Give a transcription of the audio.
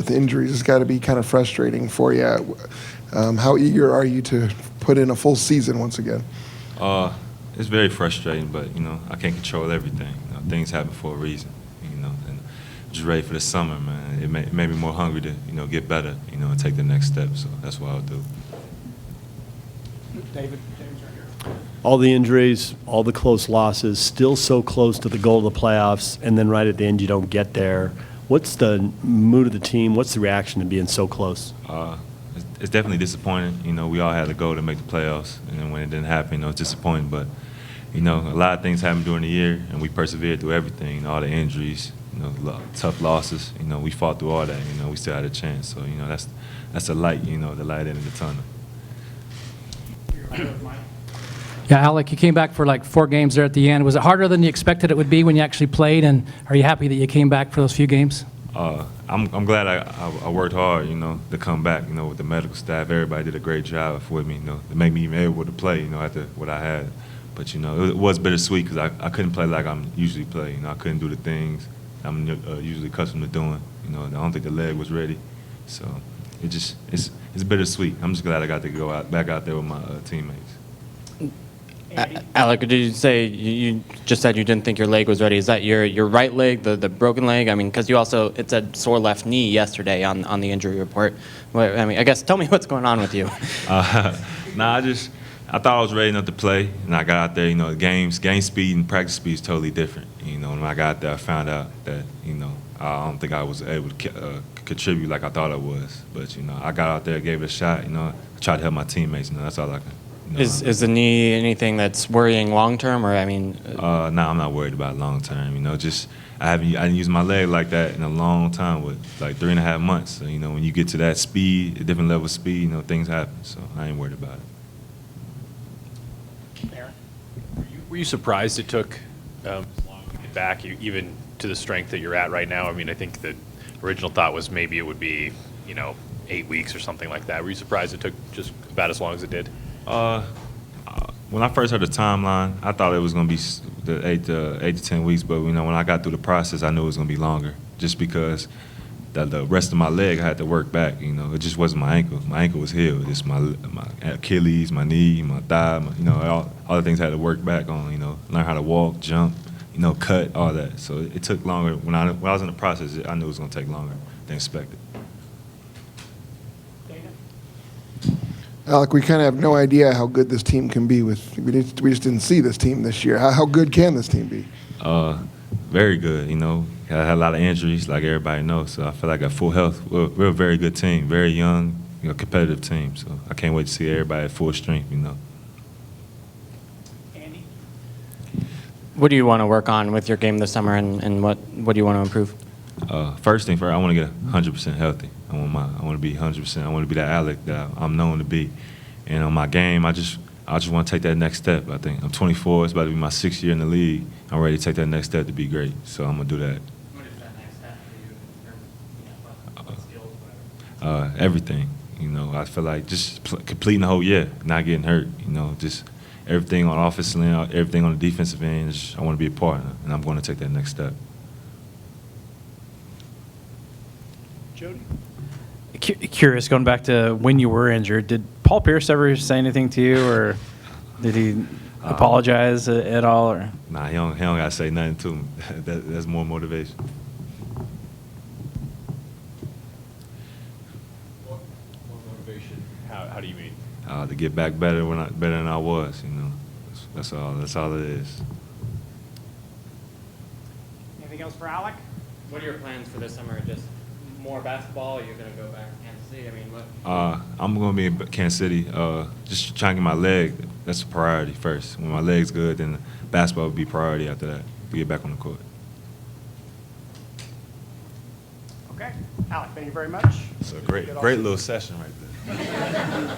with injuries. It's got to be kind of frustrating for you. How eager are you to put in a full season once again? It's very frustrating, but I can't control everything. Things happen for a reason. And I'm just ready for the summer, man. It made me more hungry to get better, and take the next step. So that's what I'll do. David, James right here. All the injuries, all the close losses, still so close to the goal of the playoffs, and then right at the end you don't get there. What's the mood of the team? What's the reaction to being so close? It's definitely disappointing. We all had a goal to make the playoffs, and then when it didn't happen, it's disappointing. But a lot of things happened during the year, and we persevered through everything. All the injuries, tough losses. We fought through all that. We still had a chance. So that's the light. The light end of the tunnel. Yeah, Alec, you came back for like 4 games there at the end. Was it harder than you expected it would be when you actually played? And are you happy that you came back for those few games? I'm glad I worked hard, to come back, with the medical staff. Everybody did a great job with me, to make me even able to play, after what I had. But, it was bittersweet because I couldn't play like I'm usually play. I couldn't do the things I'm usually accustomed to doing. I don't think the leg was ready. So it's bittersweet. I'm just glad I got to go back out there with my teammates. Alec, did you say you just said you didn't think your leg was ready? Is that your right leg, the broken leg? I mean, because it said sore left knee yesterday on the injury report. I guess tell me what's going on with you. I thought I was ready enough to play, and I got out there. Game speed and practice speed is totally different. When I got out there, I found out that I don't think I was able to contribute like I thought I was. But I got out there, gave it a shot. Tried to help my teammates. That's all I can. Is the knee anything that's worrying long term, or No, I'm not worried about long term. I didn't use my leg like that in a long time, with like 3.5 months. So when you get to that speed, a different level of speed, things happen. So I ain't worried about it. Aaron? Were you surprised it took as long to get back, even to the strength that you're at right now? I think the original thought was maybe it would be 8 weeks or something like that. Were you surprised it took just about as long as it did? When I first heard the timeline, I thought it was going to be the 8 to 10 weeks. But when I got through the process, I knew it was going to be longer, just because the rest of my leg I had to work back. It just wasn't my ankle. My ankle was healed. It's my Achilles, my knee, my thigh. All the things I had to work back on. Learn how to walk, jump, cut, all that. So it took longer. When I was in the process, I knew it was going to take longer than expected. Alec, we kind of have no idea how good this team can be. We just didn't see this team this year. How good can this team be? Very good. I had a lot of injuries, like everybody knows. So I feel like at full health, we're a very good team, very young, competitive team. So I can't wait to see everybody at full strength. Andy? what do you want to work on with your game this summer, and what do you want to improve? First thing first, I want to get 100% healthy. I want to be 100%. I want to be that Alec that I'm known to be. And on my game, I just want to take that next step. I think I'm 24. It's about to be my 6th year in the league. I'm ready to take that next step to be great. So I'm gonna do that. What is that next step for you in terms of what skills, whatever? Everything. I feel like just completing the whole year, not getting hurt. Just everything on offensive end, everything on the defensive end. I want to be a partner, and I'm going to take that next step. Jody? Curious, going back to when you were injured, did Paul Pierce ever say anything to you, or did he apologize at all? Or? Nah, he don't got to say nothing to me. That's more motivation. More motivation? How do you mean? To get back better than I was. That's all it is. Anything else for Alec? What are your plans for this summer? Just more basketball, or you're going to go back to Kansas City? I mean, what? I'm going to be in Kansas City. Just trying to get my leg. That's a priority first. When my leg's good, then basketball will be priority after that. To get back on the court. Okay. Alec, thank you very much. It's a great little session right there.